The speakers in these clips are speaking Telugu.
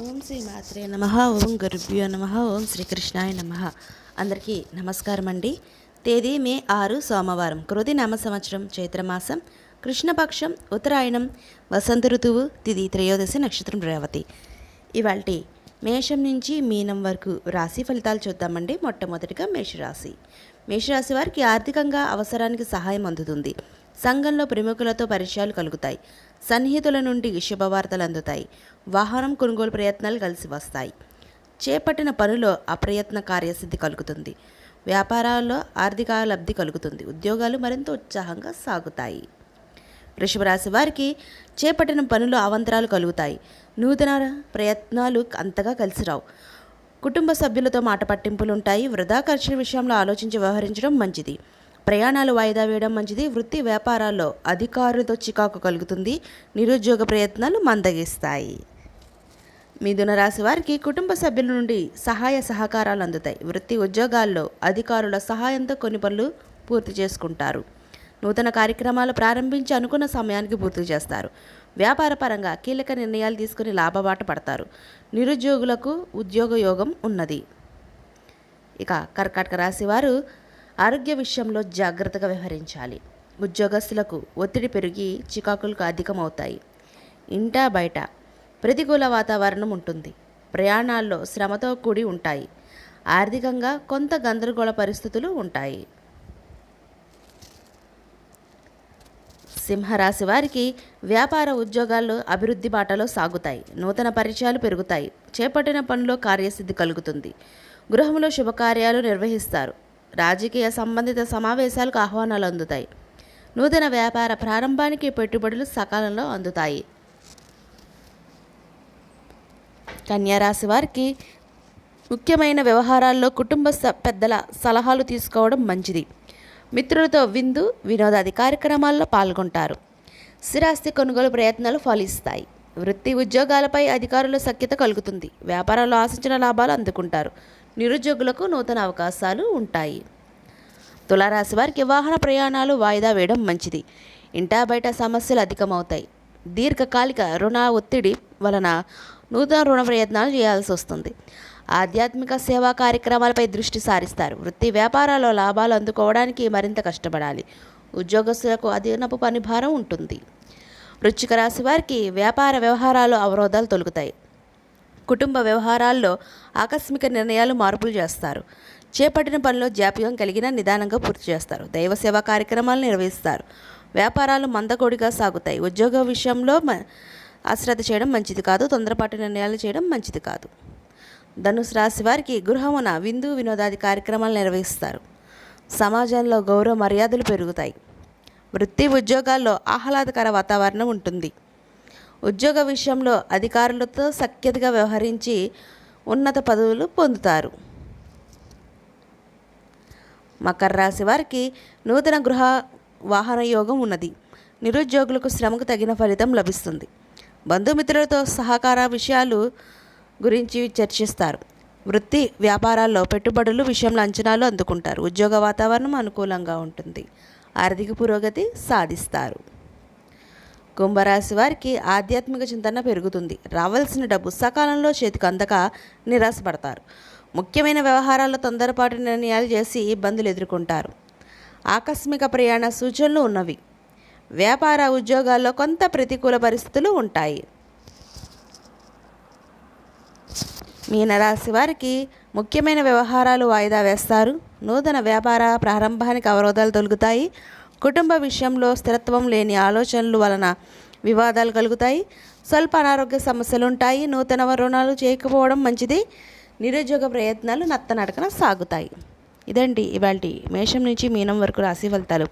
ఓం శ్రీ మాత్రే నమః. ఓం గురుభ్యో నమః. ఓం శ్రీకృష్ణాయ నమః. అందరికీ నమస్కారం అండి. తేదీ మే 6 సోమవారం, క్రోధి నామ సంవత్సరం, చైత్రమాసం, కృష్ణపక్షం, ఉత్తరాయణం, వసంత ఋతువు, తిథి త్రయోదశి, నక్షత్రం రేవతి. ఇవాల్టి మేషం నుంచి మీనం వరకు రాశి ఫలితాలు చూద్దామండి. మొట్టమొదటిగా మేషరాశి. మేషరాశి వారికి ఆర్థికంగా అవసరానికి సహాయం అందుతుంది. సంఘంలో ప్రముఖులతో పరిచయాలు కలుగుతాయి. సన్నిహితుల నుండి శుభవార్తలు అందుతాయి. వాహనం కొనుగోలు ప్రయత్నాలు కలిసి వస్తాయి. చేపట్టిన పనిలో అప్రయత్న కార్యసిద్ధి కలుగుతుంది. వ్యాపారాల్లో ఆర్థిక లబ్ధి కలుగుతుంది. ఉద్యోగాలు మరింత ఉత్సాహంగా సాగుతాయి. వృషభ రాశి వారికి చేపట్టిన పనులు అవంతరాలు కలుగుతాయి. నూతన ప్రయత్నాలు అంతగా కలిసి రావు. కుటుంబ సభ్యులతో మాట పట్టింపులు ఉంటాయి. వృధా ఖర్చుల విషయంలో ఆలోచించి వ్యవహరించడం మంచిది. ప్రయాణాలు వాయిదా వేయడం మంచిది. వృత్తి వ్యాపారాల్లో అధికారులతో చికాకు కలుగుతుంది. నిరుద్యోగ ప్రయత్నాలు మందగిస్తాయి. మిథున రాశి వారికి కుటుంబ సభ్యుల నుండి సహాయ సహకారాలు అందుతాయి. వృత్తి ఉద్యోగాల్లో అధికారుల సహాయంతో కొన్ని పనులు పూర్తి చేసుకుంటారు. నూతన కార్యక్రమాలు ప్రారంభించి అనుకున్న సమయానికి పూర్తి చేస్తారు. వ్యాపార పరంగా కీలక నిర్ణయాలు తీసుకుని లాభబాట పడతారు. నిరుద్యోగులకు ఉద్యోగ యోగం ఉన్నది. ఇక కర్కాటక రాశి వారు ఆరోగ్య విషయంలో జాగ్రత్తగా వ్యవహరించాలి. ఉద్యోగస్తులకు ఒత్తిడి పెరిగి చికాకులకు అధికమవుతాయి. ఇంటా బయట ప్రతికూల వాతావరణం ఉంటుంది. ప్రయాణాల్లో శ్రమతో కూడి ఉంటాయి. ఆర్థికంగా కొంత గందరగోళ పరిస్థితులు ఉంటాయి. సింహరాశి వారికి వ్యాపార ఉద్యోగాల్లో అభివృద్ధి బాటలో సాగుతాయి. నూతన పరిచయాలు పెరుగుతాయి. చేపట్టిన పనిలో కార్యసిద్ధి కలుగుతుంది. గృహంలో శుభకార్యాలు నిర్వహిస్తారు. రాజకీయ సంబంధిత సమావేశాలకు ఆహ్వానాలు అందుతాయి. నూతన వ్యాపార ప్రారంభానికి పెట్టుబడులు సకాలంలో అందుతాయి. కన్యారాశి వారికి ముఖ్యమైన వ్యవహారాల్లో కుటుంబ పెద్దల సలహాలు తీసుకోవడం మంచిది. మిత్రులతో విందు వినోదాది కార్యక్రమాల్లో పాల్గొంటారు. స్థిరాస్తి కొనుగోలు ప్రయత్నాలు ఫలిస్తాయి. వృత్తి ఉద్యోగాలపై అధికారుల సఖ్యత కలుగుతుంది. వ్యాపారాల్లో ఆశించిన లాభాలు అందుకుంటారు. నిరుద్యోగులకు నూతన అవకాశాలు ఉంటాయి. తులారాశి వారికి వాహన ప్రయాణాలు వాయిదా వేయడం మంచిది. ఇంటా బయట సమస్యలు అధికమవుతాయి. దీర్ఘకాలిక రుణ ఒత్తిడి వలన నూతన రుణ ప్రయత్నాలు చేయాల్సి వస్తుంది. ఆధ్యాత్మిక సేవా కార్యక్రమాలపై దృష్టి సారిస్తారు. వృత్తి వ్యాపారాల్లో లాభాలు అందుకోవడానికి మరింత కష్టపడాలి. ఉద్యోగస్తులకు అదనపు పని భారం ఉంటుంది. వృశ్చిక రాశి వారికి వ్యాపార వ్యవహారాలు అవరోధాలు తొలగుతాయి. కుటుంబ వ్యవహారాల్లో ఆకస్మిక నిర్ణయాలు మార్పులు చేస్తారు. చేపట్టిన పనిలో జాప్యం కలిగిన నిదానంగా పూర్తి చేస్తారు. దైవ సేవా కార్యక్రమాలు నిర్వహిస్తారు. వ్యాపారాలు మందకొడిగా సాగుతాయి. ఉద్యోగ విషయంలో అశ్రద్ధ చేయడం మంచిది కాదు. తొందరపాటు నిర్ణయాలు చేయడం మంచిది కాదు. ధనుసు రాశి వారికి గృహమున విందు వినోదాది కార్యక్రమాలు నిర్వహిస్తారు. సమాజంలో గౌరవ మర్యాదలు పెరుగుతాయి. వృత్తి ఉద్యోగాల్లో ఆహ్లాదకర వాతావరణం ఉంటుంది. ఉద్యోగ విషయంలో అధికారులతో సఖ్యతగా వ్యవహరించి ఉన్నత పదవులు పొందుతారు. మకర రాశి వారికి నూతన గృహ వాహన యోగం ఉన్నది. నిరుద్యోగులకు శ్రమకు తగిన ఫలితం లభిస్తుంది. బంధుమిత్రులతో సహకార విషయాలు గురించి చర్చిస్తారు. వృత్తి వ్యాపారాల్లో పెట్టుబడులు విషయంలో అంచనాలు అందుకుంటారు. ఉద్యోగ వాతావరణం అనుకూలంగా ఉంటుంది. ఆర్థిక పురోగతి సాధిస్తారు. కుంభరాశి వారికి ఆధ్యాత్మిక చింతన పెరుగుతుంది. రావాల్సిన డబ్బు సకాలంలో చేతికి అందక నిరాశపడతారు. ముఖ్యమైన వ్యవహారాల్లో తొందరపాటు నిర్ణయాలు చేసి ఇబ్బందులు ఎదుర్కొంటారు. ఆకస్మిక ప్రయాణ సూచనలు ఉన్నవి. వ్యాపార ఉద్యోగాల్లో కొంత ప్రతికూల పరిస్థితులు ఉంటాయి. మీనరాశి వారికి ముఖ్యమైన వ్యవహారాలు వాయిదా వేస్తారు. నూతన వ్యాపార ప్రారంభానికి అవరోధాలు తొలగుతాయి. కుటుంబ విషయంలో స్థిరత్వం లేని ఆలోచనల వలన వివాదాలు కలుగుతాయి. స్వల్ప అనారోగ్య సమస్యలు ఉంటాయి. నూతన రుణాలు చేయకపోవడం మంచిది. నిరుద్యోగ ప్రయత్నాలు నత్తనడకన సాగుతాయి. ఇదండి ఇవాల్టి మేషం నుంచి మీనం వరకు రాశి ఫలితాలు.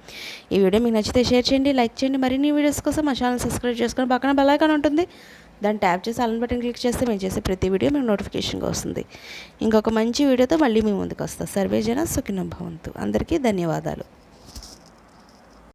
ఈ వీడియో మీకు నచ్చితే షేర్ చేయండి, లైక్ చేయండి. మరిన్ని వీడియోస్ కోసం మా ఛానల్ సబ్స్క్రైబ్ చేసుకొని పక్కన బెల్ ఐకాన్ ఉంటుంది. దాన్ని ట్యాప్ చేసి ఆల్ బటన్ క్లిక్ చేస్తే మేము చేసే ప్రతి వీడియో మీకు నోటిఫికేషన్గా వస్తుంది. ఇంకొక మంచి వీడియోతో మళ్ళీ మీ ముందుకు వస్తాం. సర్వే జన సుఖినో భవంతు. అందరికీ ధన్యవాదాలు.